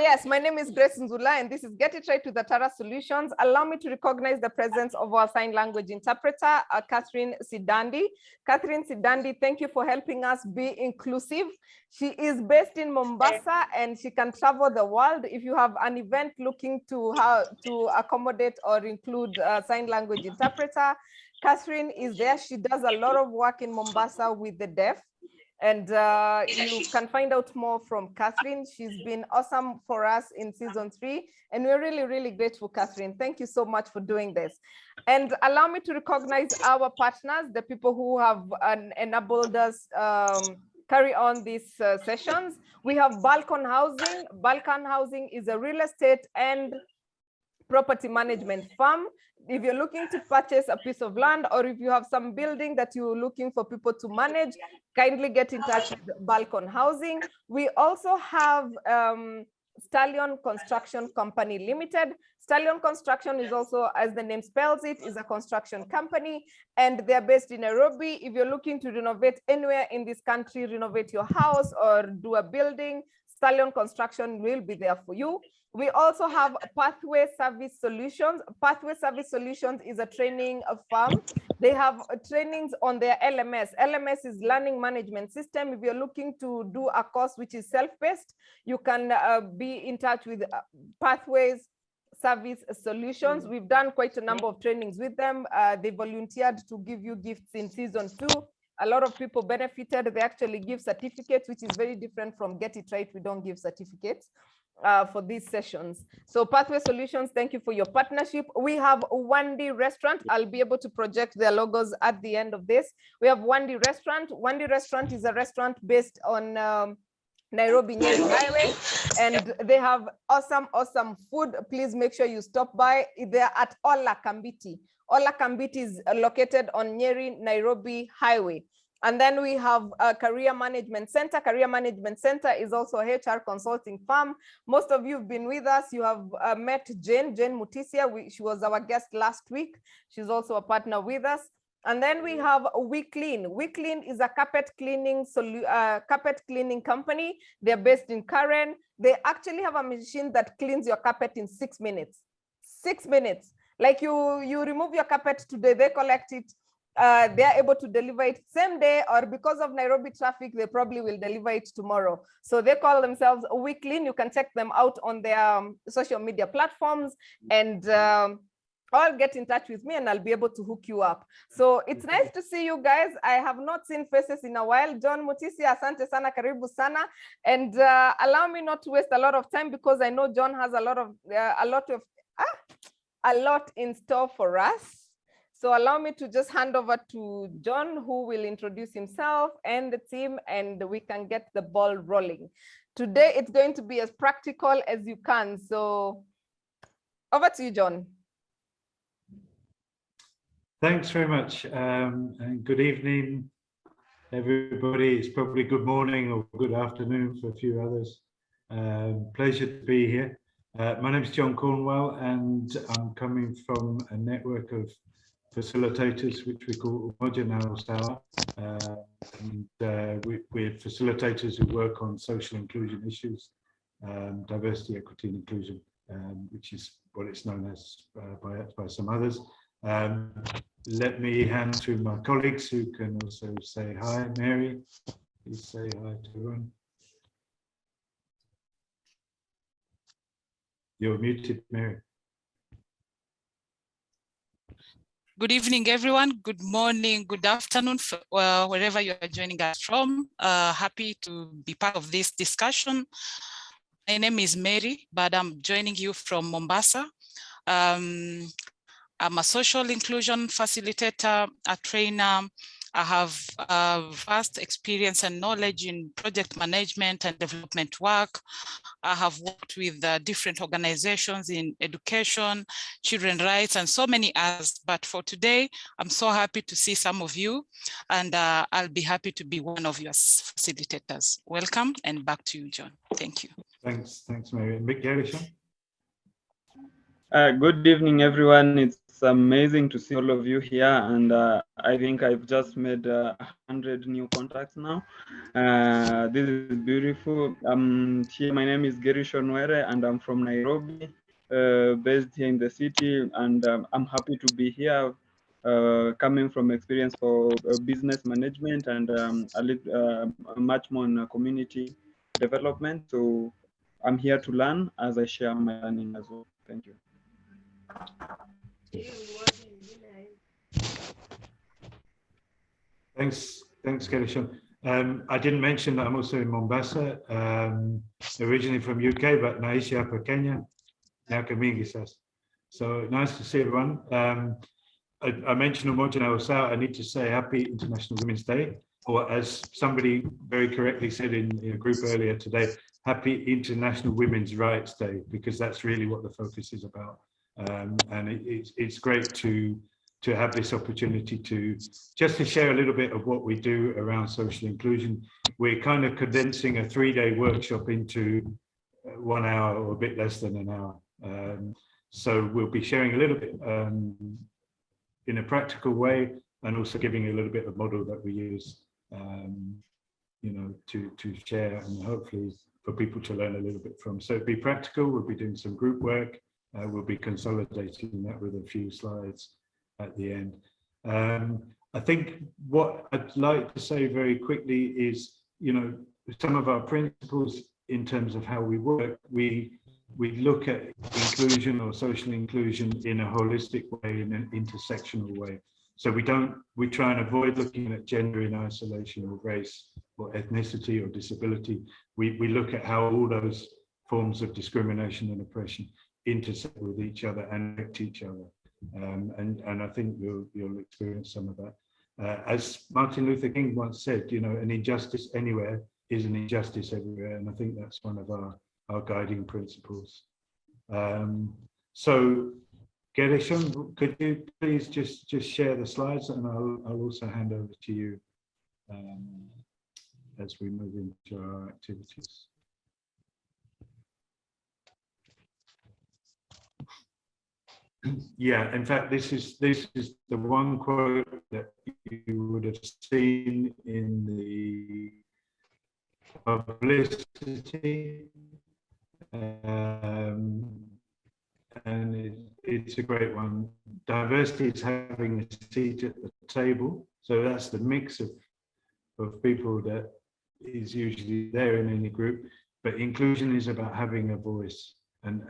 yes, my name is Grace Nzula, and this is Get It Right with Atara Solutions. Allow me to recognize the presence of our sign language interpreter, Catherine Sidandi. Catherine Sidandi, thank you for helping us be inclusive. She is based in Mombasa, and she can travel the world. If you have an event looking to how to accommodate or include a sign language interpreter, Catherine is there. She does a lot of work in Mombasa with the deaf. And you can find out more from Catherine. She's been awesome for us in season 3. And we're really, really grateful, Catherine. Thank you so much for doing this. And allow me to recognize our partners, the people who have enabled us carry on these sessions. We have Balkan Housing. Balkan Housing is a real estate and property management firm. If you're looking to purchase a piece of land, or if you have some building that you're looking for people to manage, kindly get in touch with Balkan Housing. We also have Stallion Construction Company Limited. Stallion Construction is also, as the name spells it, is a construction company, and they're based in Nairobi. If you're looking to renovate anywhere in this country, renovate your house or do a building, Stallion Construction will be there for you. We also have Pathway Service Solutions. Pathway Service Solutions is a training firm. They have trainings on their LMS. LMS is Learning Management System. If you're looking to do a course which is self-paced, you can be in touch with Pathways Service Solutions. We've done quite a number of trainings with them. They volunteered to give you gifts in season 2. A lot of people benefited. They actually give certificates, which is very different from Get It Right. We don't give certificates for these sessions. So Pathway Solutions, thank you for your partnership. We have Wandi Restaurant. I'll be able to project their logos at the end of this. We have Wandi Restaurant. Wandi Restaurant is a restaurant based on Nairobi Nyeri Highway, and they have awesome food. Please make sure you stop by. They're at Ola Kambiti. Ola Kambiti is located on Nyeri Nairobi Highway. And then we have a Career Management Center. Career Management Center is also a HR consulting firm. Most of you have been with us. You have met Jane Mutisia. She was our guest last week. She's also a partner with us. And then we have WeClean. WeClean is a carpet cleaning company. They're based in Karen. They actually have a machine that cleans your carpet in 6 minutes. 6 minutes. Like you remove your carpet today, they collect it. They are able to deliver it same day, or because of Nairobi traffic, they probably will deliver it tomorrow. So they call themselves WeClean. You can check them out on their social media platforms, and or get in touch with me and I'll be able to hook you up. So it's nice to see you guys. I have not seen faces in a while. John Mutisi, asante sana, karibu sana. And allow me not to waste a lot of time, because I know John has a lot in store for us. So allow me to just hand over to John, who will introduce himself and the team, and we can get the ball rolling. Today, it's going to be as practical as you can. So over to you, John. Thanks very much, and good evening, everybody. It's probably good morning or good afternoon for a few others. Pleasure to be here. My name is John Cornwell, and I'm coming from a network of facilitators, which we call Homogenous Tower. We're facilitators who work on social inclusion issues, diversity, equity, and inclusion, which is what it's known as by some others. Let me hand to my colleagues who can also say hi. Mary, please say hi to everyone. You're muted, Mary. Good evening, everyone. Good morning, good afternoon, wherever you are joining us from. Happy to be part of this discussion. My name is Mary, but I'm joining you from Mombasa. I'm a social inclusion facilitator, a trainer. I have vast experience and knowledge in project management and development work. I have worked with different organizations in education, children's rights, and so many others. But for today, I'm so happy to see some of you, and I'll be happy to be one of your facilitators. Welcome, and back to you, John. Thank you. Thanks, Mary. Mick Garrison. Good evening, everyone. It's amazing to see all of you here, and I think I've just made 100 new contacts now. This is beautiful. Here, my name is Gary Shonwere, and I'm from Nairobi, based here in the city, and I'm happy to be here, coming from experience for business management and much more on community development. So I'm here to learn as I share my learning as well. Thank you. Thanks, Gershon. I didn't mention that I'm also in Mombasa, originally from UK, but naishi hapa Kenya, miaka mingi sasa. So nice to see everyone. I mentioned Umoja na Usawa. I need to say Happy International Women's Day, or as somebody very correctly said in a group earlier today, Happy International Women's Rights Day, because that's really what the focus is about. And it's great to have this opportunity to share a little bit of what we do around social inclusion. We're kind of condensing a 3-day workshop into 1 hour or a bit less than an hour. So we'll be sharing a little bit in a practical way, and also giving you a little bit of model that we use, to share and hopefully for people to learn a little bit from. So it'll be practical. We'll be doing some group work. We'll be consolidating that with a few slides at the end. I think what I'd like to say very quickly is, some of our principles in terms of how we work, we look at inclusion or social inclusion in a holistic way, in an intersectional way. So we try and avoid looking at gender in isolation, or race or ethnicity or disability. We look at how all those forms of discrimination and oppression intersect with each other and affect each other. And I think you'll experience some of that. As Martin Luther King once said, an injustice anywhere is an injustice everywhere. And I think that's one of our guiding principles. So Gershon, could you please just share the slides, and I'll also hand over to you as we move into our activities. Yeah, in fact, this is the one quote that you would have seen in the publicity, and it's a great one. Diversity is having a seat at the table. So that's the mix of people that is usually there in any group. But inclusion is about having a voice and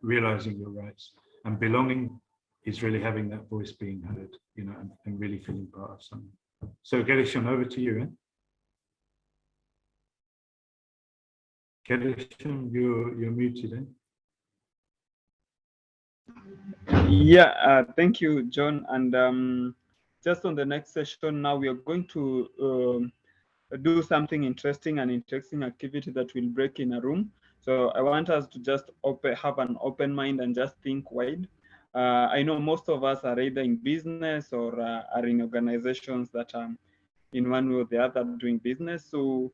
realizing your rights. And belonging is really having that voice being heard, and really feeling part of something. So Gershon, over to you. Gershon, you're muted. Yeah, thank you, John. And just on the next session now, we are going to do something interesting, an interesting activity that will break in a room. So I want us to just have an open mind and just think wide. I know most of us are either in business or are in organizations that are in one way or the other doing business. So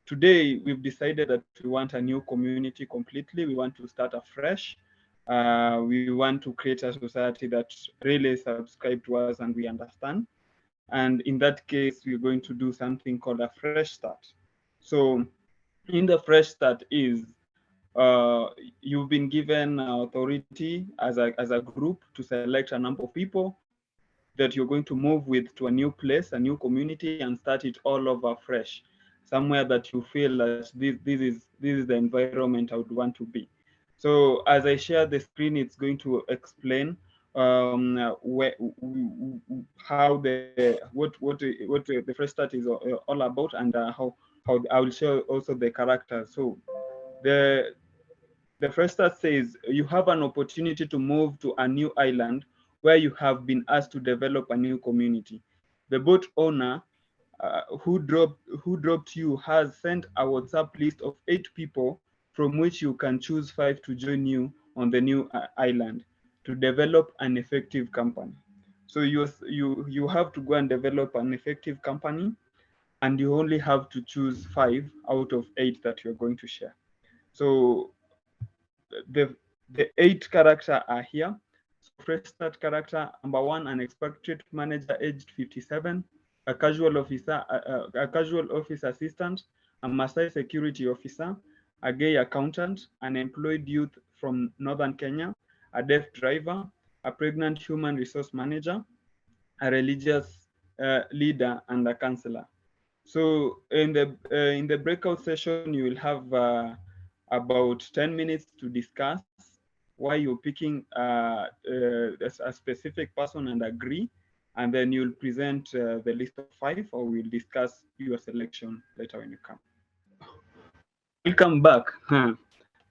today we've decided that we want a new community completely. We want to start afresh. We want to create a society that really subscribes to us and we understand. And in that case, we're going to do something called a fresh start. So in the fresh start is, you've been given authority as a group to select a number of people that you're going to move with to a new place, a new community, and start it all over fresh, somewhere that you feel that this is the environment I would want to be. So as I share the screen, it's going to explain what the fresh start is all about, and how I will share also the characters. So the fresh start says you have an opportunity to move to a new island where you have been asked to develop a new community. The boat owner who dropped you has sent a WhatsApp list of 8 people from which you can choose 5 to join you on the new island to develop an effective company. So you have to go and develop an effective company, and you only have to choose 5 out of 8 that you're going to share. So The 8 characters are here. So fresh start character number 1, an expatriate manager aged 57, a casual officer, a casual office assistant, a Maasai security officer, a gay accountant, an employed youth from Northern Kenya, a deaf driver, a pregnant human resource manager, a religious leader, and a counselor. So in the breakout session, you will have about 10 minutes to discuss why you're picking a specific person and agree, and then you'll present the list of 5, or we'll discuss your selection later when you come. Welcome back.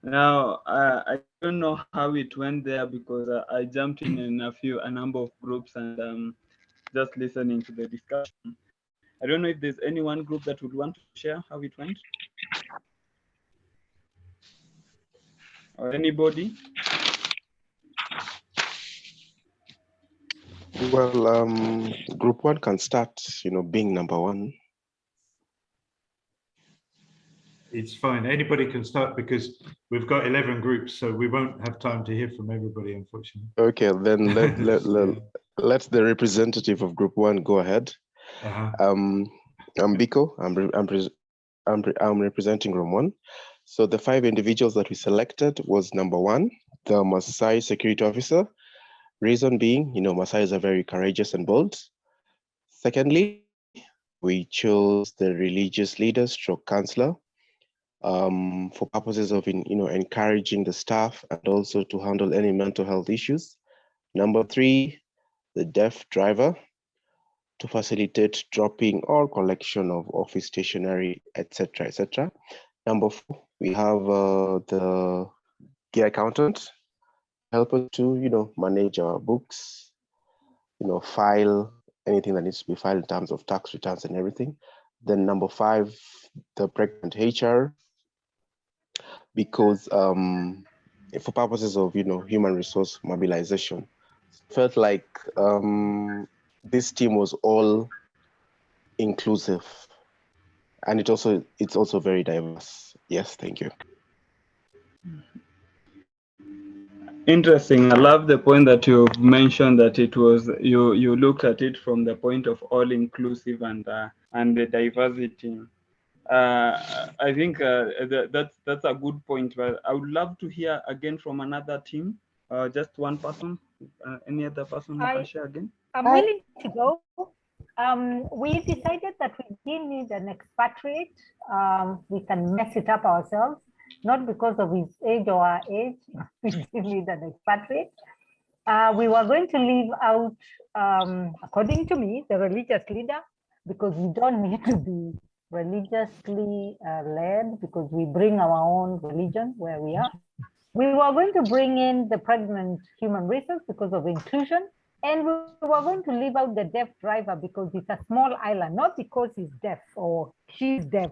Now, I don't know how it went there because I jumped in a number of groups and just listening to the discussion. I don't know if there's any one group that would want to share how it went. Or anybody? Well, group 1 can start, being number 1. It's fine. Anybody can start because we've got 11 groups, so we won't have time to hear from everybody, unfortunately. Okay, then let the representative of group 1 go ahead. I'm Biko. I'm representing room 1. So the 5 individuals that we selected was number 1, the Maasai security officer. Reason being, Maasais are very courageous and bold. Secondly, we chose the religious leader stroke counselor for purposes of encouraging the staff and also to handle any mental health issues. Number 3, the deaf driver to facilitate dropping or collection of office stationery, etc., etc. Number 4, we have the gay accountant, help us to manage our books, file anything that needs to be filed in terms of tax returns and everything. Then number 5, the pregnant HR, because for purposes of human resource mobilization. Felt like this team was all inclusive, and it's also very diverse. Yes, thank you. Interesting. I love the point that you mentioned, that it was you looked at it from the point of all inclusive and the diversity. I think that's a good point. But I would love to hear again from another team. Just one person. Any other person who can share again? I'm willing to go. We decided that we didn't need an expatriate. We can mess it up ourselves, not because of his age or our age. We didn't need an expatriate. We were going to leave out, according to me, the religious leader, because we don't need to be religiously led, because we bring our own religion where we are. We were going to bring in the pregnant human resource because of inclusion. And we were going to leave out the deaf driver because it's a small island, not because he's deaf or she's deaf,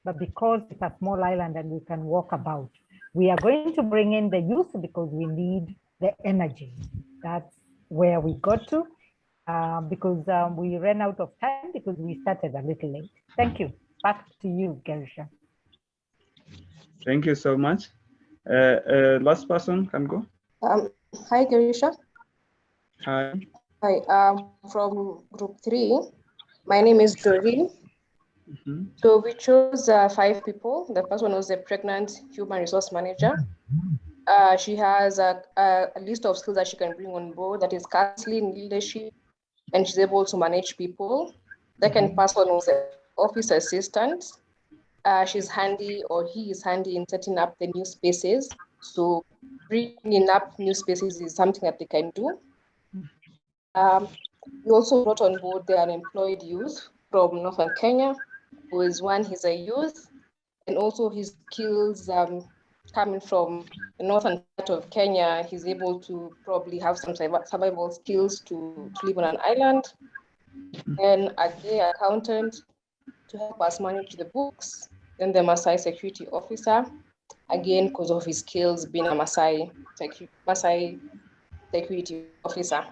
but because it's a small island and we can walk about. We are going to bring in the youth because we need the energy. That's where we got to, because we ran out of time because we started a little late. Thank you. Back to you, Gerisha. Thank you so much. Last person can go. Hi, Gerisha. Hi. Hi, from group 3. My name is Doreen. So we chose 5 people. The first one was a pregnant human resource manager. She has a list of skills that she can bring on board, that is counseling, leadership, and she's able to manage people. Second person was an office assistant. She's handy, or he is handy in setting up the new spaces. So bringing up new spaces is something that they can do. We also brought on board the unemployed youth from Northern Kenya, who is he's a youth, and also his skills coming from the northern part of Kenya, he's able to probably have some survival skills to live on an island. Then a gay accountant to help us manage the books. Then the Maasai security officer, again, because of his skills being a Maasai security officer.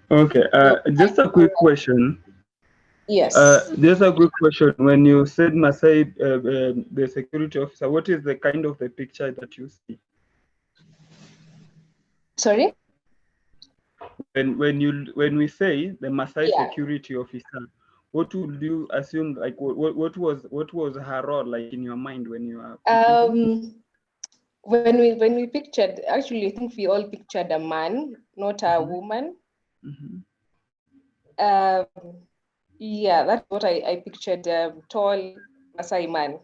Okay, just a quick question. Yes. There's a good question. When you said Masai, the security officer, what is the kind of the picture that you see? Sorry? When we say the Masai security officer, what would you assume? Like what was her role like in your mind when you are? When we pictured, actually, I think we all pictured a man, not a woman. Yeah, that's what I pictured. Tall Masai man.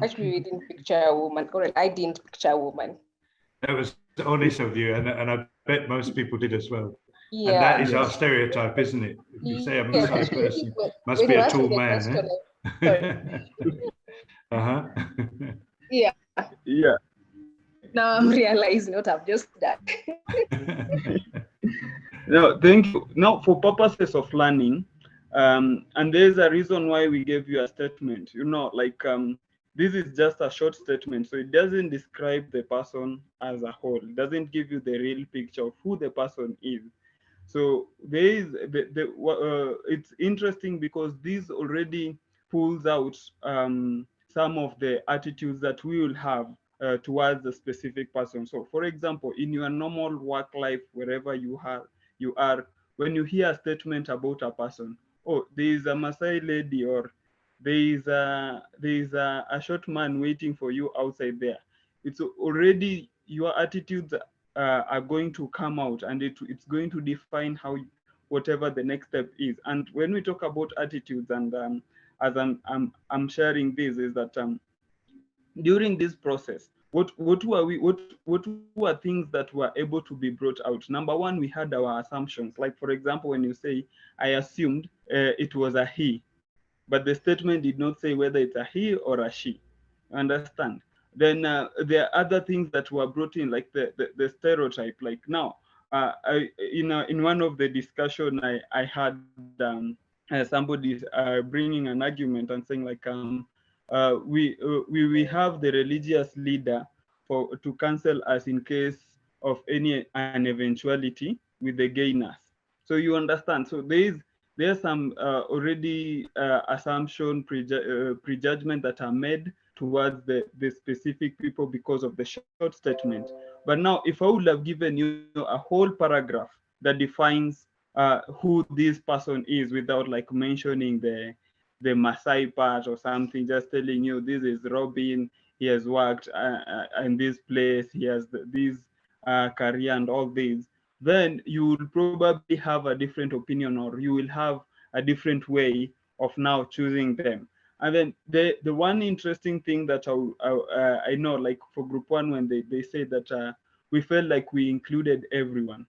Actually, we didn't picture a woman, or I didn't picture a woman. That was honest of you, and I bet most people did as well. Yeah. And that is our stereotype, isn't it? If you say a Maasai person, must be a tall man. Yeah. Yeah. Now I'm realizing what I've just done. No, thank you. Now, for purposes of learning, and there's a reason why we gave you a statement. You know, like this is just a short statement, so it doesn't describe the person as a whole. It doesn't give you the real picture of who the person is. So there is it's interesting because this already pulls out some of the attitudes that we will have towards a specific person. So, for example, in your normal work life, wherever you are, when you hear a statement about a person, oh, there is a Maasai lady, or there is a short man waiting for you outside there. It's already your attitudes are going to come out, and it's going to define how whatever the next step is. And when we talk about attitudes, and as I'm sharing this, is that during this process, what were things that were able to be brought out? Number one, we had our assumptions. Like, for example, when you say, I assumed it was a he, but the statement did not say whether it's a he or a she. Understand? Then there are other things that were brought in, like the stereotype. Like now, in one of the discussion I had somebody bringing an argument and saying like we have the religious leader to counsel us in case of an eventuality with the gayness. So you understand. So there's some already assumption, prejudgment that are made towards the specific people because of the short statement. But now, if I would have given you a whole paragraph that defines who this person is without like mentioning the Maasai part or something, just telling you this is Robin, he has worked in this place, he has this career and all this, then you will probably have a different opinion, or you will have a different way of now choosing them. And then the one interesting thing that I know, like for group one, when they say that we felt like we included everyone.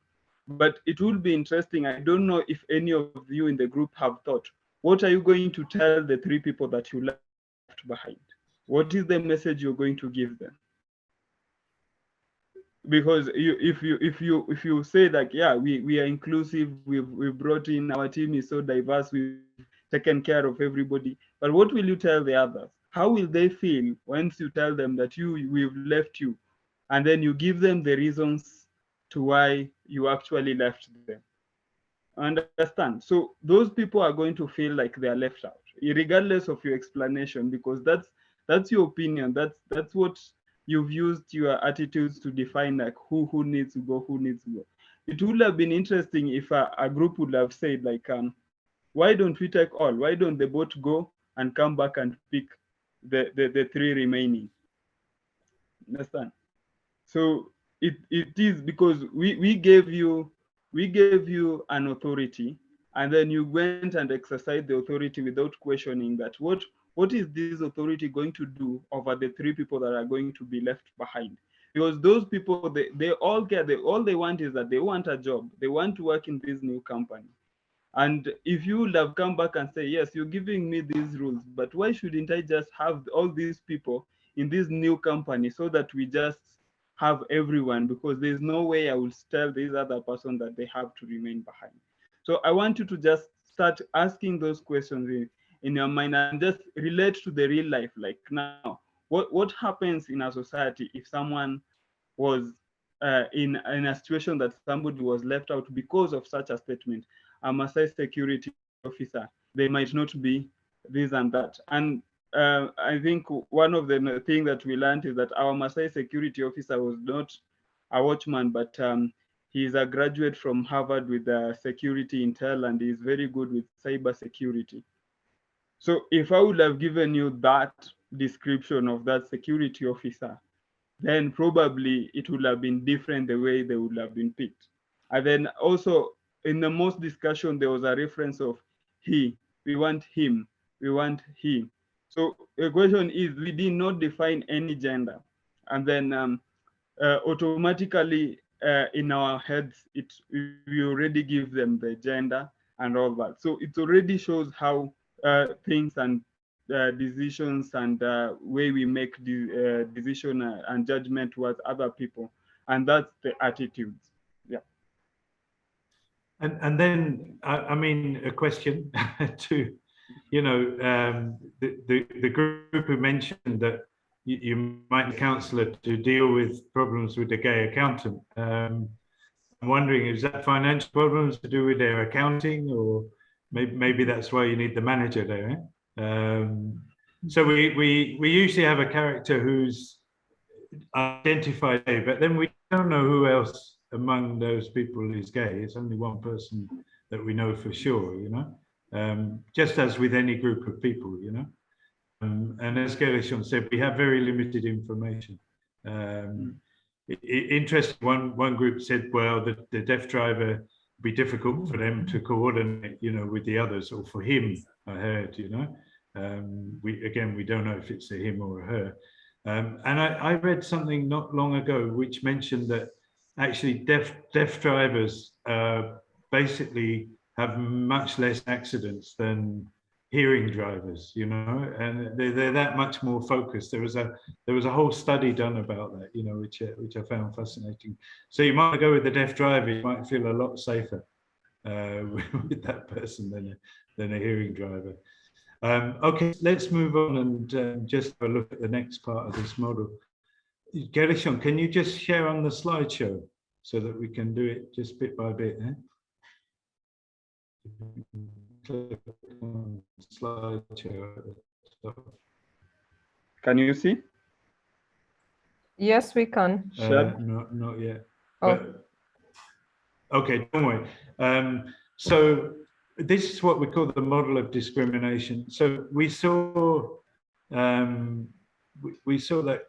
But it would be interesting. I don't know if any of you in the group have thought, what are you going to tell the 3 people that you left behind? What is the message you're going to give them? Because if you say that, yeah, we are inclusive, we've brought in, our team is so diverse, we've taken care of everybody, but what will you tell the others? How will they feel once you tell them that we've left you, and then you give them the reasons to why you actually left them? Understand? So those people are going to feel like they are left out, regardless of your explanation, because that's your opinion. That's what you've used your attitudes to define, like who needs to go, who needs to go. It would have been interesting if a group would have said like, why don't we take all? Why don't they both go and come back and pick the 3 remaining? Understand? So it is because we gave you an authority, and then you went and exercised the authority without questioning that what is this authority going to do over the 3 people that are going to be left behind? Because those people, they all care. All they want is that they want a job. They want to work in this new company. And if you would have come back and say, yes, you're giving me these rules, but why shouldn't I just have all these people in this new company so that we just have everyone? Because there's no way I will tell this other person that they have to remain behind. So I want you to just start asking those questions in your mind and just relate to the real life. Like now, what happens in a society if someone was in a situation that somebody was left out because of such a statement? A Maasai security officer they might not be this and that. And I think one of the things that we learned is that our Maasai security officer was not a watchman, but he's a graduate from Harvard with security intel, and he's very good with cyber security. So if I would have given you that description of that security officer, then probably it would have been different the way they would have been picked. And then also in the most discussion, there was a reference of he, we want him, we want he. So the question is, we did not define any gender. And then automatically in our heads, we already give them the gender and all that. So it already shows how things and decisions and way we make the decision and judgment towards other people. And that's the attitudes. Yeah. And then, I mean, a question to, you know, the group who mentioned that you might be a counsellor to deal with problems with the gay accountant. I'm wondering, is that financial problems to do with their accounting, or maybe that's why you need the manager there? Eh? So we usually have a character who's identified gay, but then we don't know who else among those people is gay. It's only one person that we know for sure, you know, just as with any group of people, you know. And as Gershon said, we have very limited information. Interesting, one group said, well, the deaf driver would be difficult for them to coordinate, you know, with the others, or for him, I heard, you know. We don't know if it's a him or a her. And I read something not long ago which mentioned that actually deaf drivers basically have much less accidents than hearing drivers, you know, and they're that much more focused. There was a whole study done about that, you know, which I found fascinating. So you might go with the deaf driver, you might feel a lot safer with that person than a hearing driver. Okay, let's move on and just have a look at the next part of this model. Gershon, can you just share on the slideshow so that we can do it just bit by bit? Eh? Click on slideshow. Can you see? Yes, we can. Not yet. Oh. But, okay, don't worry. So this is what we call the model of discrimination. So we saw that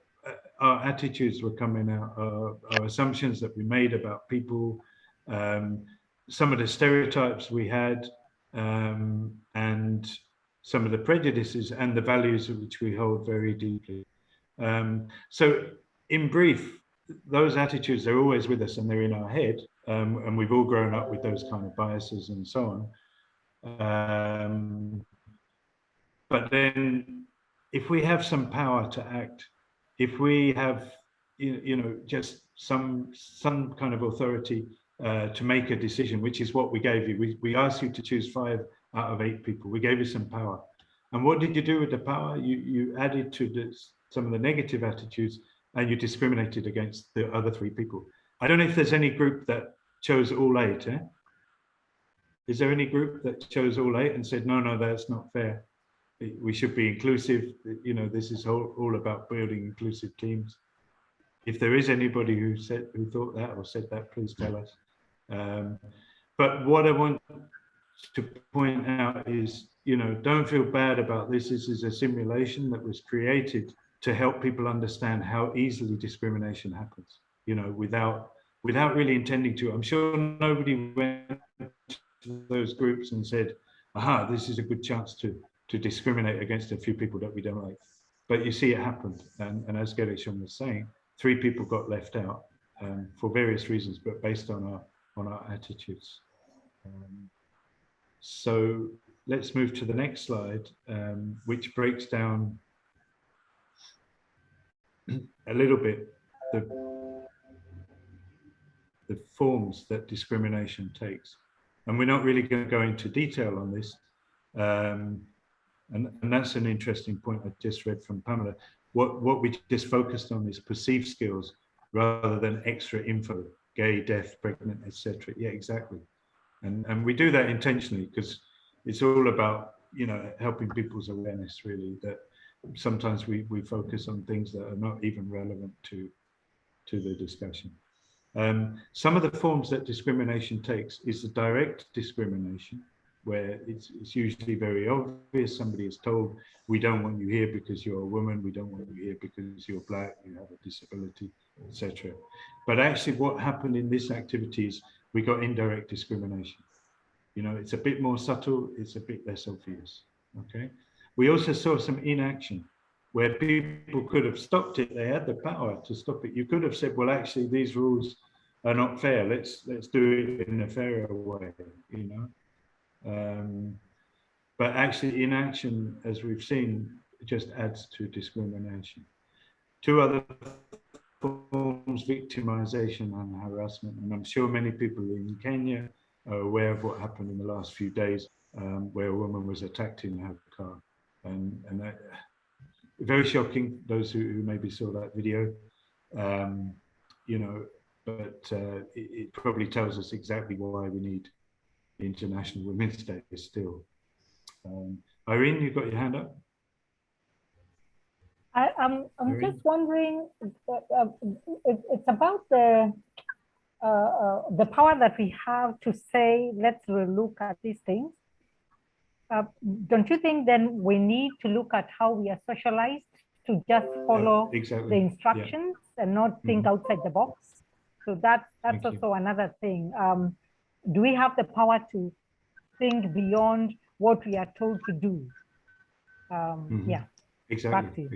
our attitudes were coming out, our assumptions that we made about people, some of the stereotypes we had, and some of the prejudices and the values which we hold very deeply. So in brief, those attitudes are always with us and they're in our head, and we've all grown up with those kind of biases and so on. But then if we have some power to act, if we have, you know, just some kind of authority to make a decision, which is what we gave you. We asked you to choose 5 out of 8 people. We gave you some power. And what did you do with the power? You added to some of the negative attitudes, and you discriminated against the other 3 people. I don't know if there's any group that chose all 8. Eh? Is there any group that chose all 8 and said, no, that's not fair. We should be inclusive. You know, this is all about building inclusive teams. If there is anybody who thought that or said that, please tell us. But what I want to point out is, you know, don't feel bad about this. This is a simulation that was created to help people understand how easily discrimination happens, you know, without really intending to. I'm sure nobody went to those groups and said, aha, this is a good chance to discriminate against a few people that we don't like. But you see it happened. And as Gershon was saying, 3 people got left out for various reasons, but based on our attitudes. So let's move to the next slide, which breaks down a little bit the forms that discrimination takes. And we're not really going to go into detail on this. And that's an interesting point I just read from Pamela. What we just focused on is perceived skills rather than extra info, gay, deaf, pregnant, etc. Yeah, exactly. And we do that intentionally because it's all about you know, helping people's awareness, really, that sometimes we focus on things that are not even relevant to the discussion. Some of the forms that discrimination takes is the direct discrimination, where it's usually very obvious. Somebody is told, we don't want you here because you're a woman, we don't want you here because you're black, you have a disability, etc. But actually what happened in this activity is we got indirect discrimination. You know, it's a bit more subtle, it's a bit less obvious, okay? We also saw some inaction where people could have stopped it. They had the power to stop it. You could have said, well, actually, these rules are not fair. Let's do it in a fairer way, you know? But actually, inaction, as we've seen, just adds to discrimination. Two other forms, victimization and harassment. And I'm sure many people in Kenya are aware of what happened in the last few days, where a woman was attacked in her car. And very shocking, those who maybe saw that video, you know, but it probably tells us exactly why we need International Women's Day still. Irene, you've got your hand up. I'm just wondering, it's about the power that we have to say, let's relook at these things. Don't you think then we need to look at how we are socialized to just follow the instructions and not think outside the box? So that's also another thing. Do we have the power to think beyond what we are told to do? Yeah. Exactly.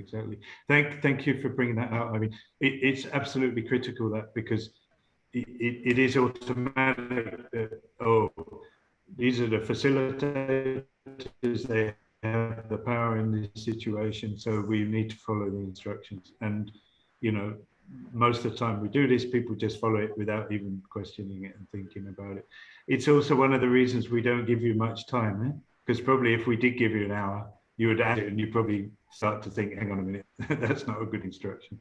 Thank you for bringing that out. I mean, it's absolutely critical that, because it is automatic that, oh, these are the facilitators, they have the power in this situation, so we need to follow the instructions. And, you know, most of the time we do this, people just follow it without even questioning it and thinking about it. It's also one of the reasons we don't give you much time, because probably if we did give you an hour, you would add it and you probably start to think, hang on a minute, that's not a good instruction.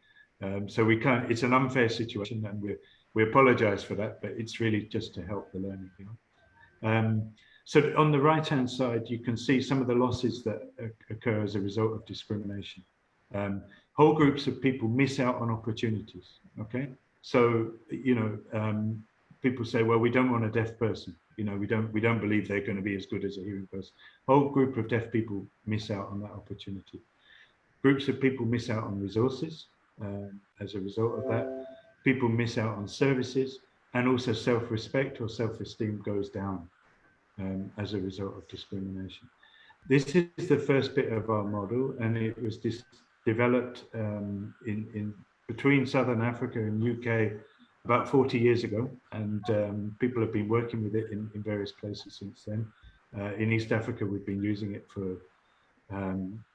So we can't, it's an unfair situation, and we apologize for that, but it's really just to help the learning, you know? So on the right-hand side, you can see some of the losses that occur as a result of discrimination. Whole groups of people miss out on opportunities, okay? So, you know, people say, well, we don't want a deaf person. You know, we don't believe they're going to be as good as a hearing person. Whole group of deaf people miss out on that opportunity. Groups of people miss out on resources as a result of that. People miss out on services, and also self-respect or self-esteem goes down as a result of discrimination. This is the first bit of our model, and it was developed in between Southern Africa and UK about 40 years ago, and people have been working with it in various places since then. In East Africa, we've been using it for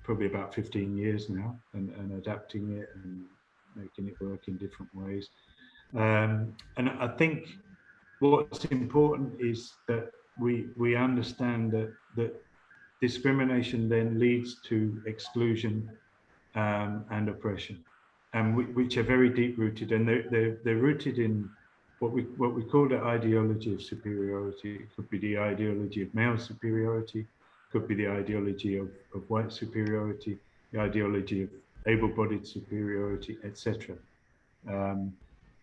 probably about 15 years now, and adapting it and making it work in different ways. And I think what's important is that we understand that discrimination then leads to exclusion and oppression, and which are very deep rooted, and they're rooted in what we call the ideology of superiority. It could be the ideology of male superiority, could be the ideology of white superiority, the ideology of able-bodied superiority, etc.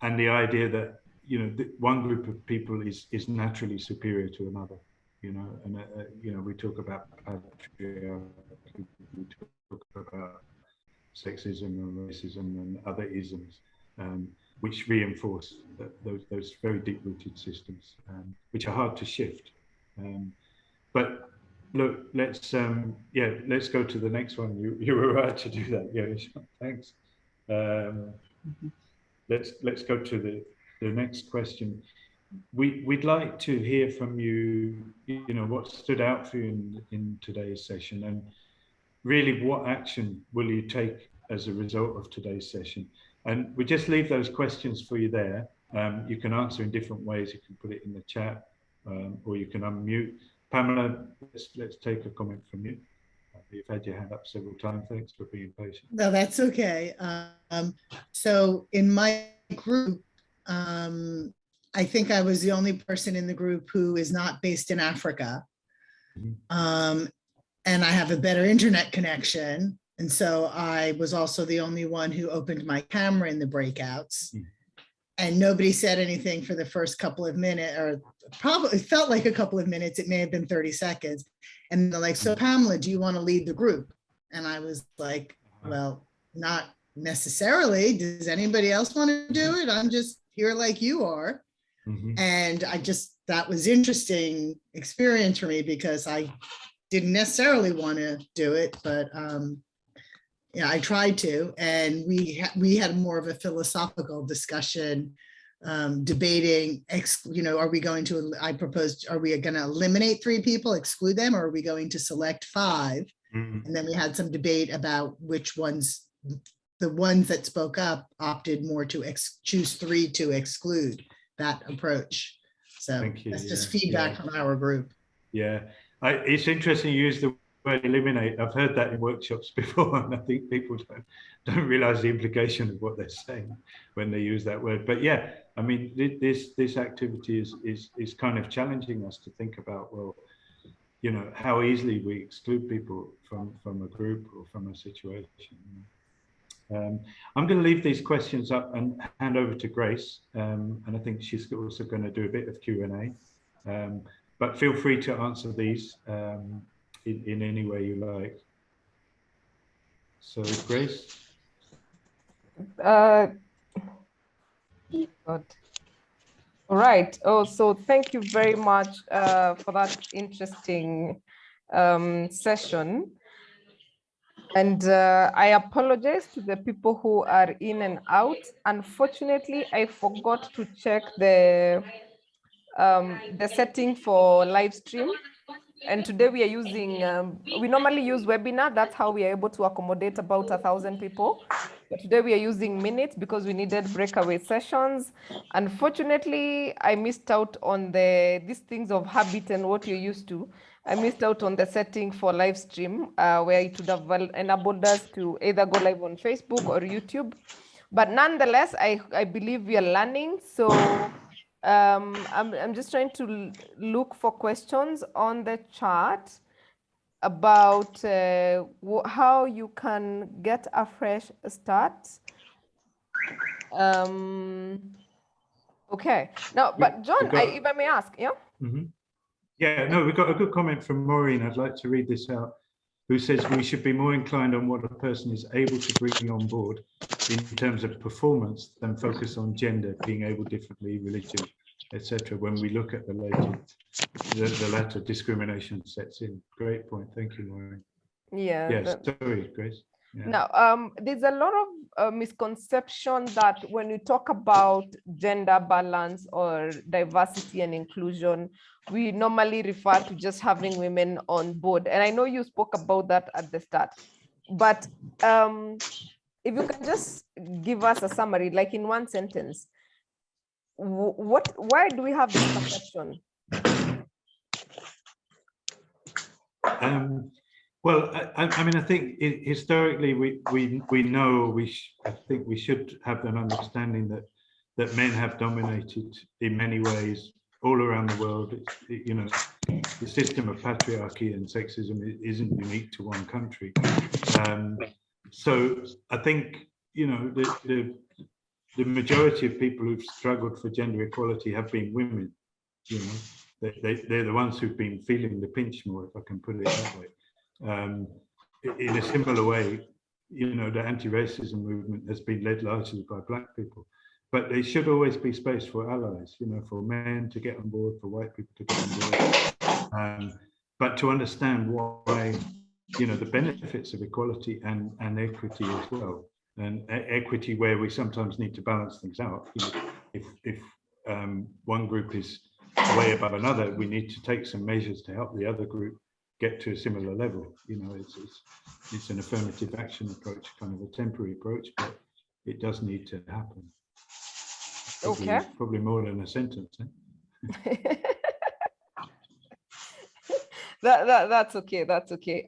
And the idea that, you know, one group of people is naturally superior to another, you know, and you know, we talk about patriarchy, we talk about sexism and racism and other isms, which reinforce those very deep-rooted systems, which are hard to shift. But look, let's go to the next one. You were right to do that. Yeah, thanks. Let's go to the next question. We'd like to hear from you, you know, what stood out for you in today's session, and really what action will you take as a result of today's session? And we just leave those questions for you there. You can answer in different ways. You can put it in the chat, or you can unmute. Pamela, let's take a comment from you. You've had your hand up several times. Thanks for being patient. No, that's okay. So in my group, I think I was the only person in the group who is not based in Africa. and I have a better internet connection. And so I was also the only one who opened my camera in the breakouts. And nobody said anything for the first couple of minutes, or probably it felt like a couple of minutes. It may have been 30 seconds. And they're like, so Pamela, do you want to lead the group? And I was like, well, not necessarily. Does anybody else want to do it? I'm just here like you are. And that was interesting experience for me, because I didn't necessarily want to do it, but yeah, I tried to, and we had more of a philosophical discussion, debating, are we going to, I proposed, are we going to eliminate 3 people, exclude them, or are we going to select 5? And then we had some debate about which ones, the ones that spoke up opted more to choose 3 to exclude that approach. So that's just feedback from our group. Yeah, it's interesting you use the word eliminate. I've heard that in workshops before, and I think people don't realize the implication of what they're saying when they use that word. But yeah, I mean, this activity is kind of challenging us to think about, well, how easily we exclude people from a group or from a situation. I'm going to leave these questions up and hand over to Grace, and I think she's also going to do a bit of Q&A. But feel free to answer these in any way you like. So, Grace? God. All right. Oh, so thank you very much for that interesting session. And I apologize to the people who are in and out. Unfortunately, I forgot to check the setting for live stream. And today we are using, we normally use webinar. That's how we are able to accommodate about 1,000 people. But today we are using minutes because we needed breakaway sessions. Unfortunately, I missed out on these things of habit and what you're used to. I missed out on the setting for live stream where it would have enabled us to either go live on Facebook or YouTube. But nonetheless, I believe we are learning. So I'm just trying to look for questions on the chat about how you can get a fresh start. Okay. Now, but John, if I may ask, yeah? Yeah, no, we've got a good comment from Maureen. I'd like to read this out, who says we should be more inclined on what a person is able to bring on board in terms of performance than focus on gender, being able differently, religion, etc. When we look at the latter, discrimination sets in. Great point. Thank you, Maureen. Yeah. Yes, sorry, Grace. Yeah. Now, there's a lot of misconception that when we talk about gender balance or diversity and inclusion, we normally refer to just having women on board. And I know you spoke about that at the start, but if you can just give us a summary, like in one sentence, why do we have this perception? Well, I mean, I think historically we know I think we should have an understanding that men have dominated in many ways all around the world. The system of patriarchy and sexism isn't unique to one country. So I think the majority of people who've struggled for gender equality have been women. They're the ones who've been feeling the pinch more, if I can put it that way. In a similar way, the anti-racism movement has been led largely by Black people, but there should always be space for allies, for men to get on board, for white people to get on board, but to understand why, the benefits of equality and equity as well, and equity where we sometimes need to balance things out. If one group is way above another, we need to take some measures to help the other group get to a similar level. It's an affirmative action approach, kind of a temporary approach, but it does need to happen. Probably more than a sentence. Eh? That's okay. That's okay.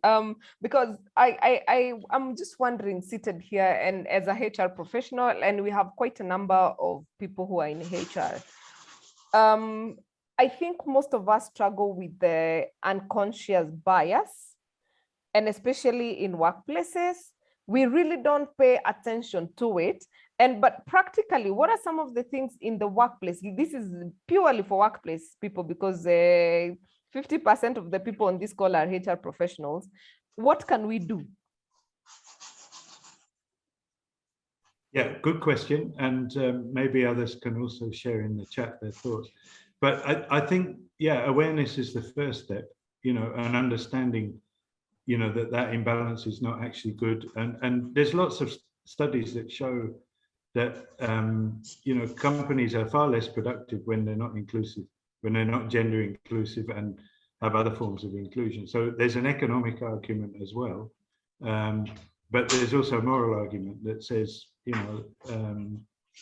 Because I'm just wondering, seated here and as a HR professional, and we have quite a number of people who are in HR. I think most of us struggle with the unconscious bias and especially in workplaces, we really don't pay attention to it. But practically, what are some of the things in the workplace? This is purely for workplace people, because 50% of the people on this call are HR professionals. What can we do? Yeah, good question. And maybe others can also share in the chat their thoughts. But I think, yeah, awareness is the first step, you know, and understanding, you know, that imbalance is not actually good. And there's lots of studies that show that, you know, companies are far less productive when they're not inclusive, when they're not gender inclusive and have other forms of inclusion. So there's an economic argument as well. But there's also a moral argument that says, you know,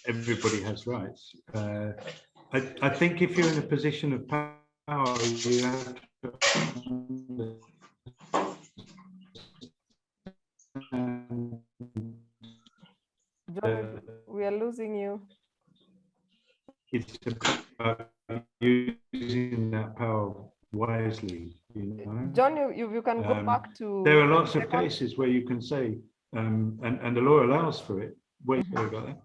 everybody has rights. I think if you're in a position of power, you have to John, we are losing you. It's about using that power wisely, you know. John, you can go back to. There are lots of cases where you can say, and the law allows for it. Wait, sorry about that.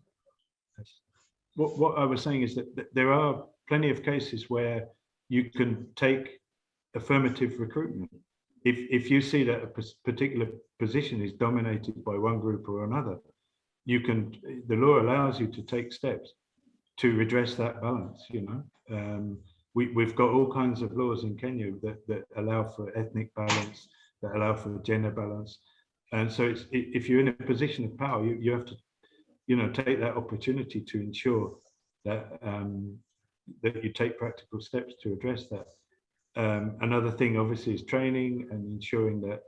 What I was saying is that there are plenty of cases where you can take affirmative recruitment. If you see that a particular position is dominated by one group or another, the law allows you to take steps to redress that balance, you know. We've got all kinds of laws in Kenya that allow for ethnic balance, that allow for gender balance. And so if you're in a position of power, you have to, you know, take that opportunity to ensure that that you take practical steps to address that. Another thing, obviously, is training and ensuring that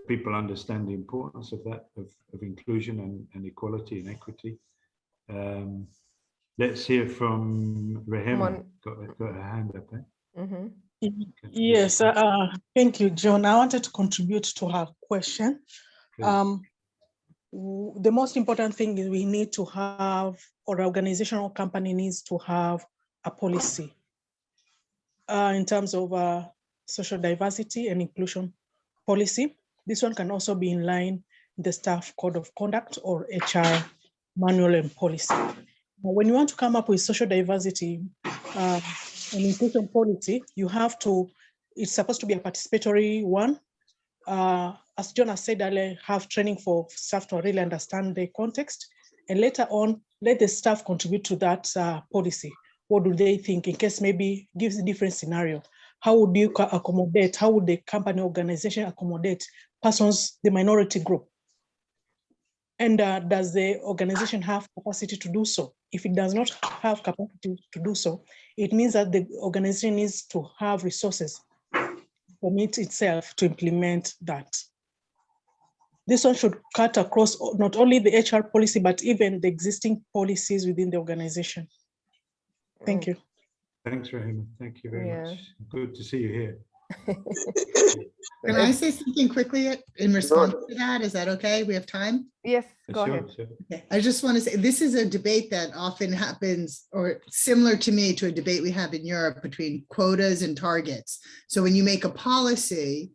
people understand the importance of that, of inclusion and equality and equity. Let's hear from Rehema. Got her hand up there. Mm-hmm. Yes, thank you, John. I wanted to contribute to her question. The most important thing is we need to have, or organization or company needs to have a policy in terms of social diversity and inclusion policy. This one can also be in line with the staff code of conduct or HR manual and policy. When you want to come up with social diversity and inclusion policy, you have to, it's supposed to be a participatory one. As John has said earlier, have training for staff to really understand the context, and later on, let the staff contribute to that policy. What do they think in case maybe gives a different scenario? How would you accommodate, how would the company organization accommodate persons, the minority group? And does the organization have capacity to do so? If it does not have capacity to do so, it means that the organization needs to have resources for it itself to implement that. This one should cut across not only the HR policy, but even the existing policies within the organization. Thank you. Thanks, Rahima. Thank you very much. Good to see you here. Can I say something quickly in response to that? Is that okay? We have time? Yes, go ahead. Sure. Okay. I just want to say, this is a debate that often happens, or similar to me to a debate we have in Europe between quotas and targets. So when you make a policy,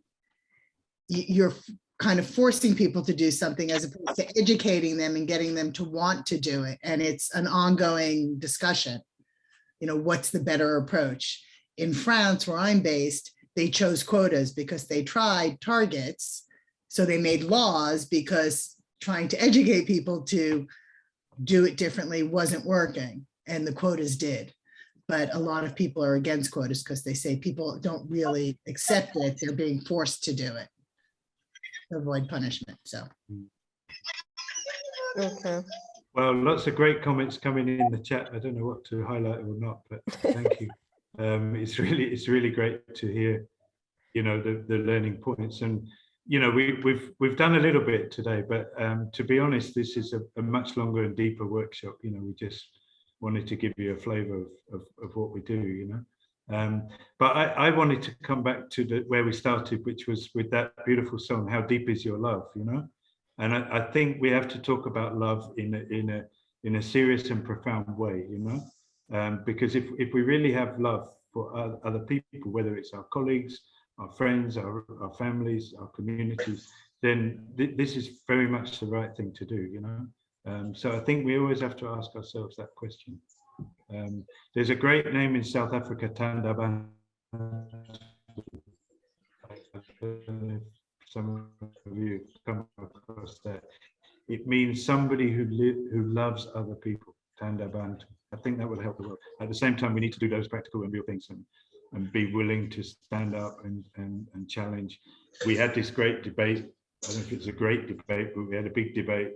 you're kind of forcing people to do something as opposed to educating them and getting them to want to do it. And it's an ongoing discussion. You know, what's the better approach? In France, where I'm based, they chose quotas because they tried targets. So they made laws because trying to educate people to do it differently wasn't working, and the quotas did. But a lot of people are against quotas because they say people don't really accept it. They're being forced to do it to avoid punishment. So. Okay. Well, lots of great comments coming in the chat. I don't know what to highlight or not, but thank you. It's really great to hear, you know, the learning points. And you know, we've done a little bit today, but to be honest, this is a much longer and deeper workshop. You know, we just wanted to give you a flavour of what we do. You know, but I wanted to come back to where we started, which was with that beautiful song, "How Deep Is Your Love?" You know. And I think we have to talk about love in a serious and profound way, you know, because if we really have love for other people, whether it's our colleagues, friends, our families, our communities, then this is very much the right thing to do, you know. So I think we always have to ask ourselves that question. There's a great name in South Africa, Tanda Bantu. Some of you come across that. It means somebody who loves other people, Tanda Bantu. I think that would help the world. At the same time, we need to do those practical and real things and be willing to stand up and challenge. We had this great debate. I don't know if it's a great debate, but we had a big debate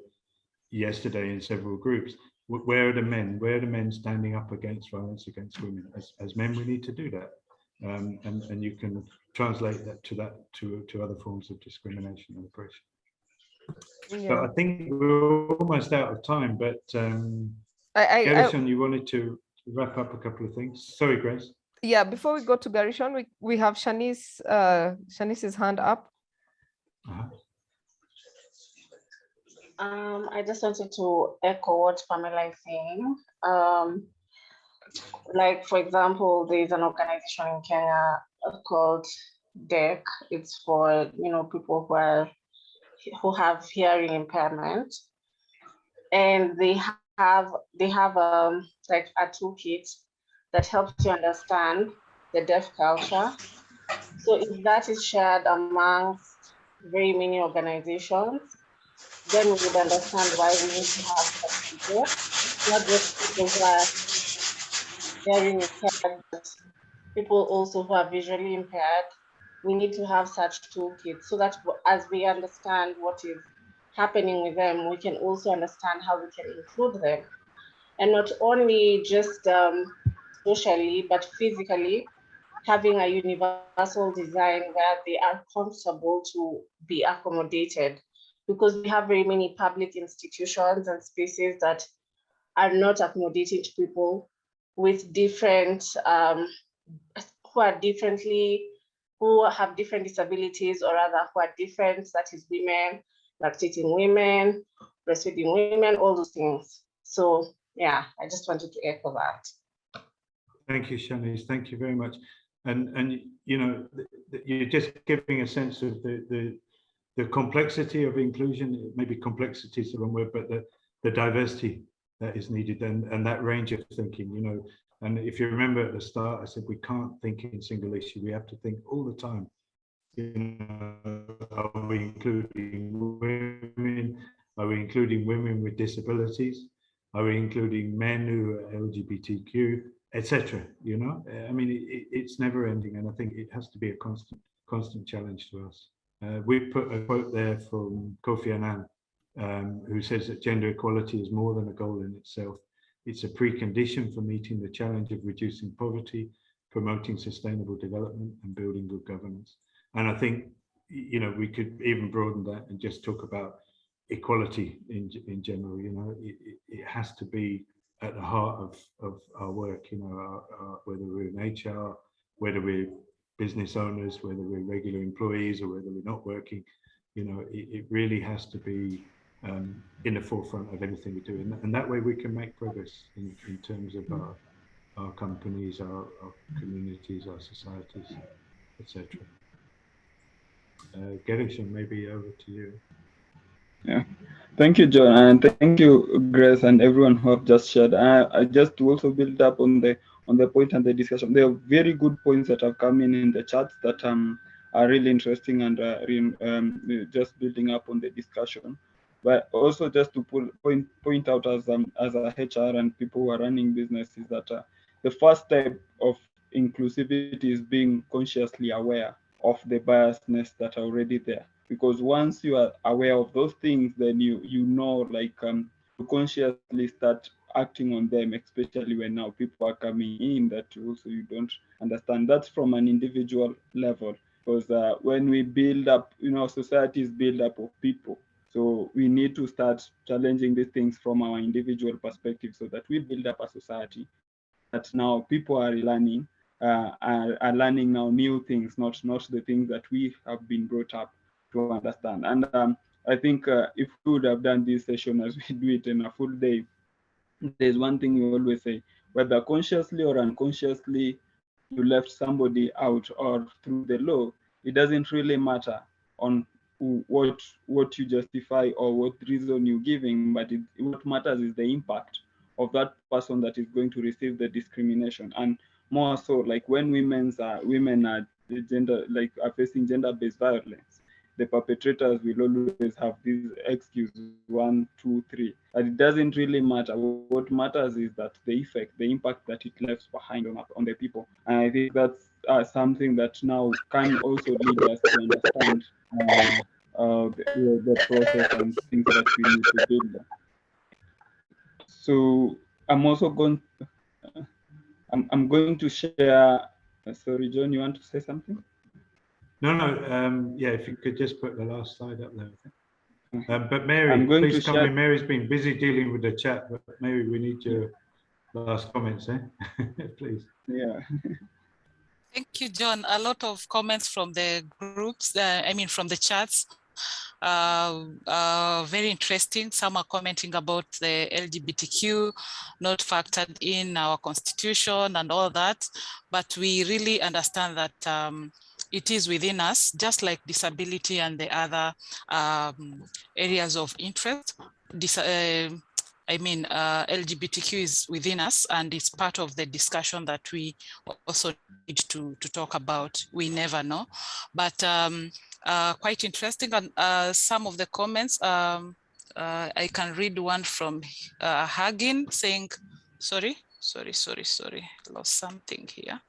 yesterday in several groups. Where are the men? Where are the men standing up against violence against women? As men, we need to do that. And you can translate that to other forms of discrimination and oppression. Yeah. So I think we're almost out of time, but Gershon, you wanted to wrap up a couple of things. Sorry, Grace. Yeah, before we go to Gershon, we have Shanice, Shanice's hand up. I just wanted to echo what Pamela is saying. Like, for example, there is an organization in Kenya called DEC. It's for, you know, people who have hearing impairment, and they have like a toolkit that helps you understand the deaf culture. So if that is shared amongst very many organizations, then we would understand why we need to have such people, not just people who are hearing impaired, but people also who are visually impaired. We need to have such toolkits so that as we understand what is happening with them, we can also understand how we can include them. And not only just socially, but physically, having a universal design where they are comfortable to be accommodated, because we have very many public institutions and spaces that are not accommodating to people with different, who have different disabilities, or rather who are different, that is women, lactating women, breastfeeding women, all those things. So yeah, I just wanted to echo that. Thank you, Shanice. Thank you very much. And you know, you're just giving a sense of the complexity of inclusion. Maybe complexity is the wrong word, but the diversity that is needed and that range of thinking, you know. And if you remember at the start, I said we can't think in single issue. We have to think all the time. You know, are we including women? Are we including women with disabilities? Are we including men who are LGBTQ, etc.? You know, I mean, it's never ending, and I think it has to be a constant challenge to us. We put a quote there from Kofi Annan, who says that gender equality is more than a goal in itself. It's a precondition for meeting the challenge of reducing poverty, promoting sustainable development, and building good governance. And I think, you know, we could even broaden that and just talk about equality in general. You know, it has to be at the heart of our work, you know, whether we're in HR, whether we're business owners, whether we're regular employees, or whether we're not working. You know, it really has to be in the forefront of anything we do. And that way we can make progress in terms of our companies, our communities, our societies, etc. Gershon, maybe over to you. Yeah, thank you, John, and thank you, Grace, and everyone who have just shared. I just to also build up on the point and the discussion. There are very good points that have come in the chats that are really interesting and just building up on the discussion. But also just to point out as a HR and people who are running businesses that the first step of inclusivity is being consciously aware of the biasness that are already there. Because once you are aware of those things, then you know, like you consciously start acting on them, especially when now people are coming in that also you don't understand. That's from an individual level, because when we build up, you know, society is built up of people. So we need to start challenging these things from our individual perspective, so that we build up a society that now people are learning, are learning now new things, not the things that we have been brought up to understand. And I think if we would have done this session as we do it in a full day, there's one thing we always say, whether consciously or unconsciously you left somebody out or through the law, it doesn't really matter on what you justify or what reason you're giving, but what matters is the impact of that person that is going to receive the discrimination. And more so, like when women are facing gender-based violence, the perpetrators will always have these excuses 1, 2, 3. And it doesn't really matter. What matters is that the impact that it leaves behind on the people. And I think that's something that now can also lead us to understand the process and things that we need to build. So I'm also going. I'm going to share. Sorry, John, you want to say something? No. Yeah, if you could just put the last slide up there. But Mary, please come in. Mary's been busy dealing with the chat, but Mary, we need your last comments, please. Yeah. Thank you, John. A lot of comments from the groups, from the chats. Very interesting. Some are commenting about the LGBTQ not factored in our constitution and all that, but we really understand that it is within us, just like disability and the other areas of interest. LGBTQ is within us, and it's part of the discussion that we also need to talk about. We never know, but quite interesting. And some of the comments, I can read one from Hagin saying, sorry, lost something here.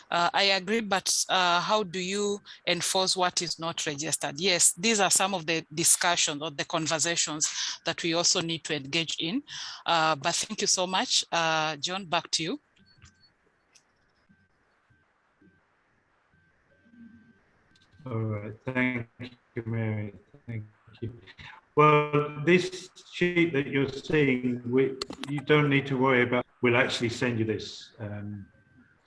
I agree, but how do you enforce what is not registered? Yes, these are some of the discussions or the conversations that we also need to engage in. But thank you so much. John, back to you. All right, thank you, Mary. Thank you. Well, this sheet that you're seeing, you don't need to worry about. We'll actually send you this.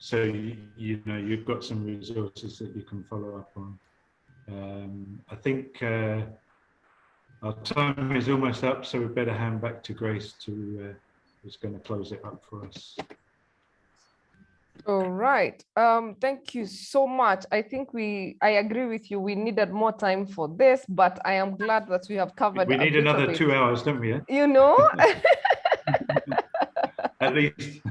So you know you've got some resources that you can follow up on. I think our time is almost up, so we better hand back to Grace who's going to close it up for us. All right. Thank you so much. I think I agree with you. We needed more time for this, but I am glad that we have covered. We need another 2 hours, don't we? You know. At least.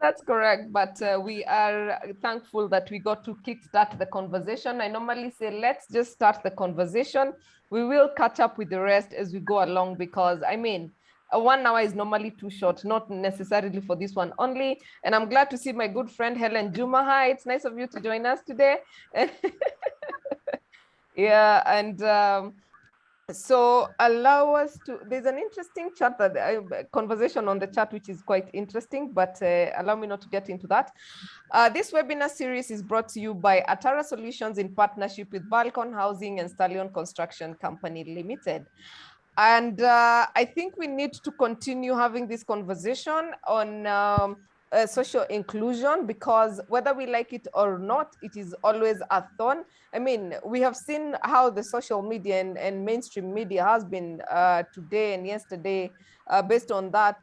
That's correct, but we are thankful that we got to kickstart the conversation. I normally say, let's just start the conversation. We will catch up with the rest as we go along, because 1 hour is normally too short, not necessarily for this one only. And I'm glad to see my good friend Helen Juma. Hi, it's nice of you to join us today. Yeah, and so allow us to, there's an interesting chat, conversation on the chat, which is quite interesting, but allow me not to get into that. This webinar series is brought to you by Atara Solutions in partnership with Balcon Housing and Stallion Construction Company Limited. And I think we need to continue having this conversation on social inclusion, because whether we like it or not, it is always a thorn. We have seen how the social media and mainstream media has been today and yesterday, based on that,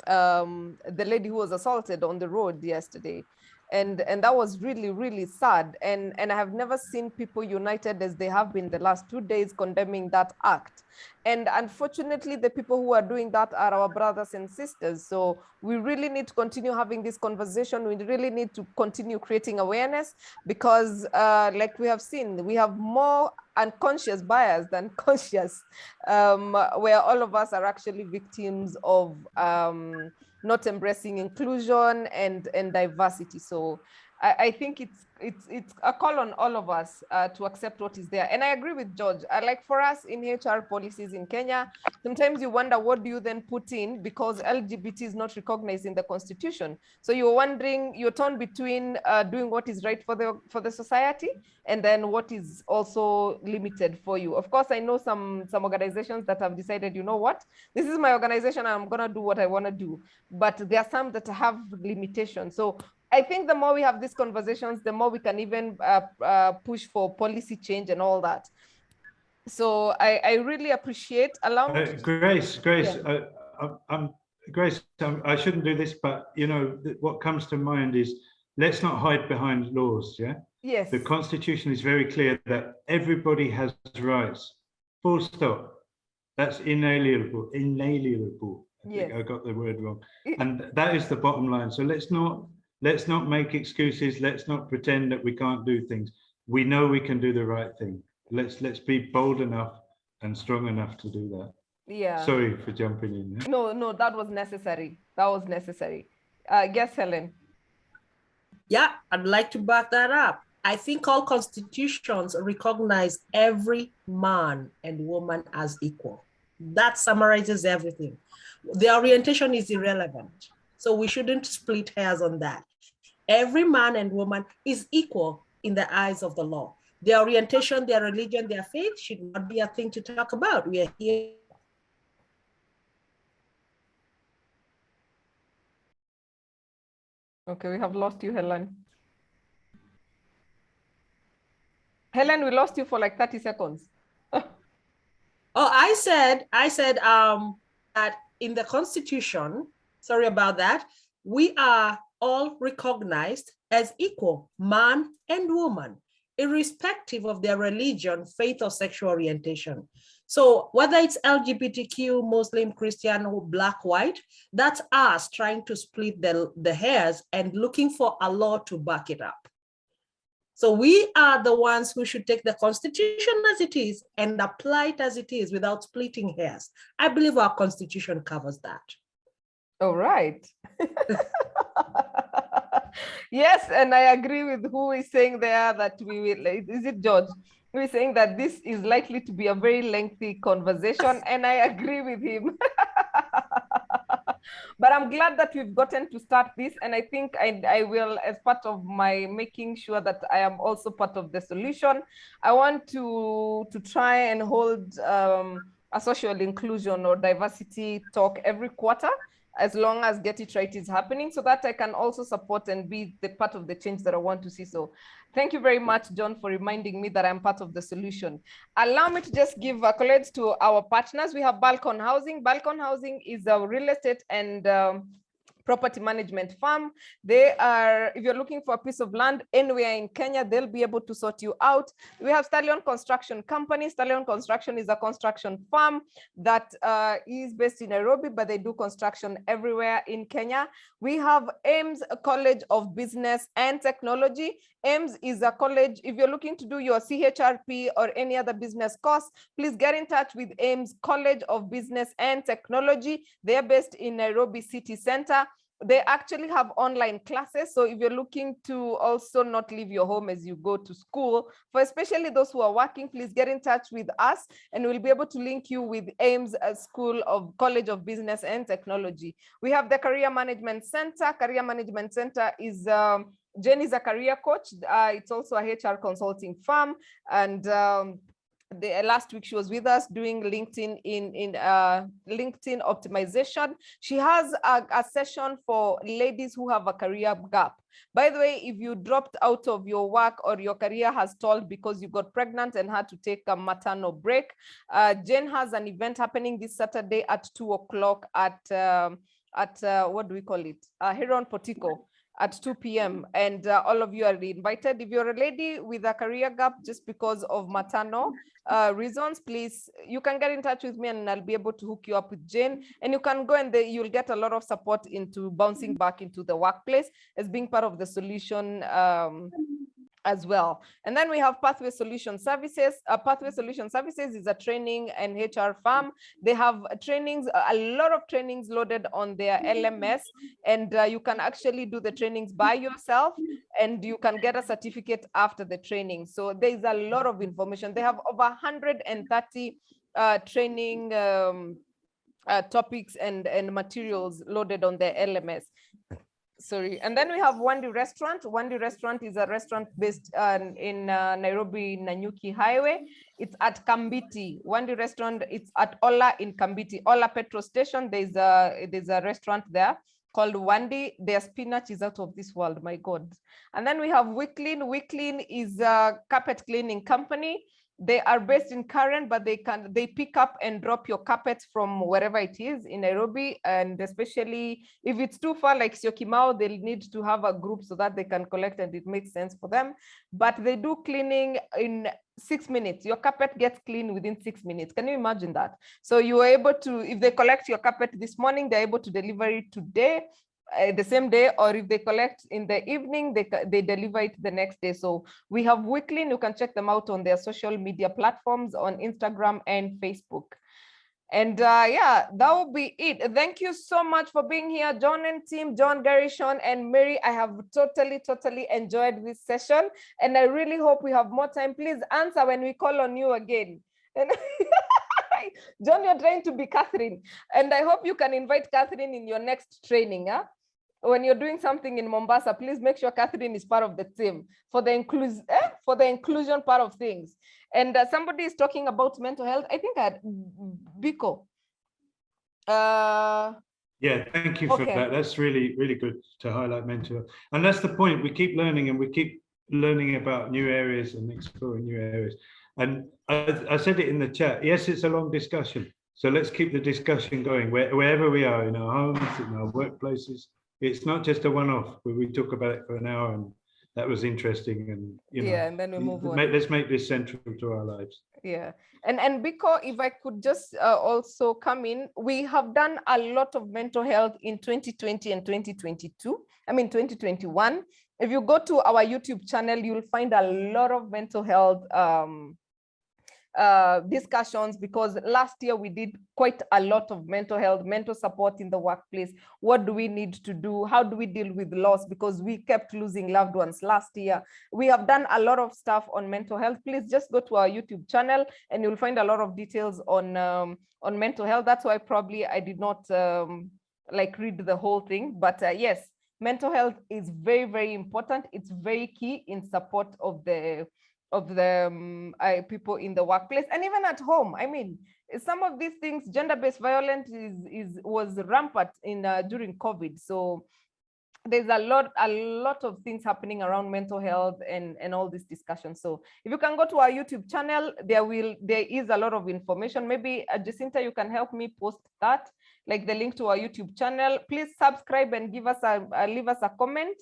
the lady who was assaulted on the road yesterday. And that was really, really sad. And I have never seen people united as they have been the last 2 days condemning that act. And unfortunately, the people who are doing that are our brothers and sisters. So we really need to continue having this conversation. We really need to continue creating awareness, because like we have seen, we have more unconscious bias than conscious, where all of us are actually victims of not embracing inclusion and diversity. So I think it's a call on all of us to accept what is there. And I agree with George. Like for us in HR policies in Kenya, sometimes you wonder, what do you then put in, because LGBT is not recognized in the constitution. So you're wondering, you're torn between doing what is right for the society, and then what is also limited for you. Of course, I know some organizations that have decided, you know what, this is my organization, I'm gonna do what I wanna do. But there are some that have limitations. So I think the more we have these conversations, the more we can even push for policy change and all that. So I really appreciate allowing me Grace, yeah. Grace, I shouldn't do this, but you know what comes to mind is let's not hide behind laws, yeah? Yes. The Constitution is very clear that everybody has rights, full stop. That's inalienable, inalienable. I think I got the word wrong. And that is the bottom line. So let's not make excuses. Let's not pretend that we can't do things. We know we can do the right thing. Let's be bold enough and strong enough to do that. Yeah. Sorry for jumping in. Yeah? No, that was necessary. That was necessary. Yes, Helen. Yeah, I'd like to back that up. I think all constitutions recognize every man and woman as equal. That summarizes everything. The orientation is irrelevant. So we shouldn't split hairs on that. Every man and woman is equal in the eyes of the law. Their orientation, their religion, their faith should not be a thing to talk about. We are here. Okay, we have lost you, Helen. Helen, we lost you for like 30 seconds. Oh, I said that in the Constitution, sorry about that, we are all recognized as equal, man and woman, irrespective of their religion, faith, or sexual orientation. So whether it's LGBTQ, Muslim, Christian, or Black, white, that's us trying to split the hairs and looking for a law to back it up. So we are the ones who should take the Constitution as it is and apply it as it is without splitting hairs. I believe our Constitution covers that. All right. Yes, and I agree with who is saying there that we will, is it George? We're saying that this is likely to be a very lengthy conversation, and I agree with him. But I'm glad that we've gotten to start this, and I think I will, as part of my making sure that I am also part of the solution, I want to try and hold a social inclusion or diversity talk every quarter, as long as Get It Right is happening, so that I can also support and be the part of the change that I want to see. So thank you very much, John, for reminding me that I'm part of the solution. Allow me to just give accolades to our partners. We have Balcon Housing. Balcon Housing is a real estate and property management firm. They are, if you're looking for a piece of land anywhere in Kenya, they'll be able to sort you out. We have Stallion Construction Company. Stallion Construction is a construction firm that is based in Nairobi, but they do construction everywhere in Kenya. We have AIMS College of Business and Technology. AIMS is a college, if you're looking to do your CHRP or any other business course, please get in touch with AIMS College of Business and Technology. They're based in Nairobi City Center. They actually have online classes. So if you're looking to also not leave your home as you go to school, for especially those who are working, please get in touch with us and we'll be able to link you with AIMS College of Business and Technology. We have the Career Management Center. Career Management Center is Jen is a career coach. It's also a HR consulting firm, and last week she was with us doing LinkedIn LinkedIn optimization. She has a session for ladies who have a career gap. By the way, if you dropped out of your work or your career has stalled because you got pregnant and had to take a maternal break, Jen has an event happening this Saturday at 2 o'clock at what do we call it? Heron Portico at 2 p.m. and all of you are invited. If you're a lady with a career gap just because of maternal reasons, please, you can get in touch with me and I'll be able to hook you up with Jane, and you can go and you'll get a lot of support into bouncing back into the workplace as being part of the solution as well. And then we have Pathway Solution Services. Pathway Solution Services is a training and HR firm. They have trainings, a lot of trainings loaded on their LMS, and you can actually do the trainings by yourself and you can get a certificate after the training. So there's a lot of information. They have over 130 training topics and materials loaded on their LMS. Sorry. And then we have Wandi Restaurant. Wandi Restaurant is a restaurant based in Nairobi, Nanyuki Highway. It's at Kambiti. Wandi Restaurant, it's at Ola in Kambiti. Ola petrol station, there's a restaurant there called Wandi. Their spinach is out of this world, my God. And then we have Wicklin. Wicklin is a carpet cleaning company. They are based in Karen, but they pick up and drop your carpets from wherever it is in Nairobi. And especially if it's too far, like Syokimau, they'll need to have a group so that they can collect and it makes sense for them. But they do cleaning in 6 minutes. Your carpet gets clean within 6 minutes. Can you imagine that? So you are able to, if they collect your carpet this morning, they're able to deliver it today, the same day, or if they collect in the evening, they deliver it the next day. So we have weekly, and you can check them out on their social media platforms on Instagram and Facebook. And yeah, that will be it. Thank you so much for being here, John and team, John, Gary, Sean, and Mary. I have totally enjoyed this session, and I really hope we have more time. Please answer when we call on you again. And John, you're trying to be Catherine, and I hope you can invite Catherine in your next training. Huh? When you're doing something in Mombasa, please make sure Catherine is part of the team for the inclusion part of things. And somebody is talking about mental health. I think I had Biko. Yeah, thank you for that. That's really good to highlight mental health. And that's the point. We keep learning, and we keep learning about new areas and exploring new areas. And I said it in the chat. Yes, it's a long discussion. So let's keep the discussion going wherever we are, in our homes, in our workplaces. It's not just a one-off where we talk about it for an hour and that was interesting, and you know, and then we move on. Let's make this central to our lives. Yeah, and Biko, if I could just also come in, we have done a lot of mental health in 2020 and 2022. I mean 2021. If you go to our YouTube channel, you'll find a lot of mental health discussions, because last year we did quite a lot of mental health, mental support in the workplace. What do we need to do? How do we deal with loss? Because we kept losing loved ones last year. We have done a lot of stuff on mental health. Please just go to our YouTube channel and you'll find a lot of details on mental health. That's why probably I did not like read the whole thing, but yes, mental health is very important. It's very key in support of the people in the workplace and even at home. I mean, some of these things, gender-based violence was rampant in during COVID. So there's a lot of things happening around mental health and all this discussion. So if you can go to our YouTube channel, there is a lot of information. Maybe Jacinta, you can help me post that, like the link to our YouTube channel. Please subscribe and give us leave us a comment.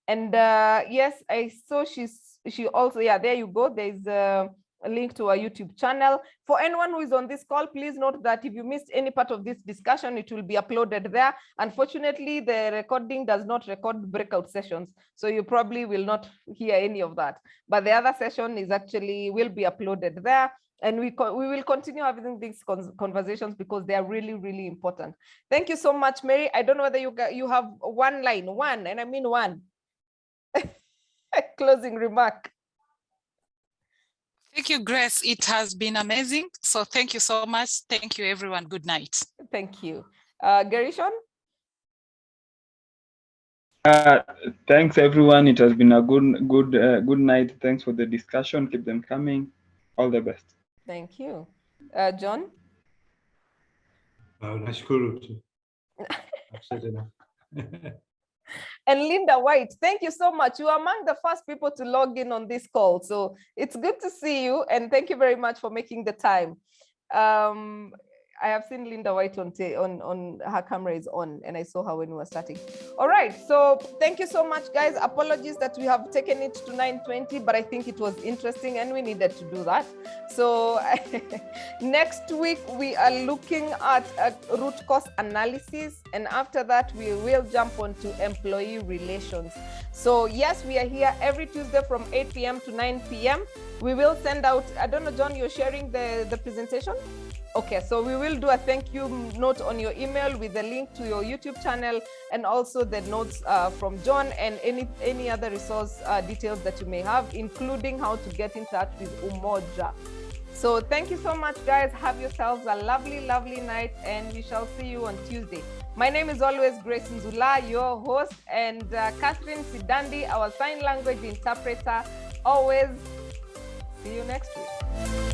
And yes, I saw she also, yeah, there you go. There's a link to our YouTube channel. For anyone who is on this call, please note that if you missed any part of this discussion, it will be uploaded there. Unfortunately, the recording does not record breakout sessions, so you probably will not hear any of that. But the other session will be uploaded there. And we will continue having these conversations because they are really important. Thank you so much, Mary. I don't know whether you have one line, and I mean one. Closing remark. Thank you, Grace. It has been amazing. So thank you so much. Thank you, everyone. Good night. Thank you. Gary, Sean? Thanks, everyone. It has been a good night. Thanks for the discussion. Keep them coming. All the best. Thank you. John? Nashukuru. I've said enough. And Linda White, thank you so much. You are among the first people to log in on this call. So it's good to see you. And thank you very much for making the time. I have seen Linda White on her camera is on, and I saw her when we were starting. All right, so thank you so much, guys. Apologies that we have taken it to 9:20, but I think it was interesting and we needed to do that. So next week, we are looking at a root cause analysis. And after that, we will jump onto employee relations. So yes, we are here every Tuesday from 8 p.m. to 9 p.m. We will send out, I don't know, John, you're sharing the presentation? Okay, so we will do a thank you note on your email with the link to your YouTube channel and also the notes from John and any other resource details that you may have, including how to get in touch with Umoja. So thank you so much, guys. Have yourselves a lovely night, and we shall see you on Tuesday. My name is always Grace Nzula, your host, and Catherine Sidandi, our sign language interpreter. Always see you next week.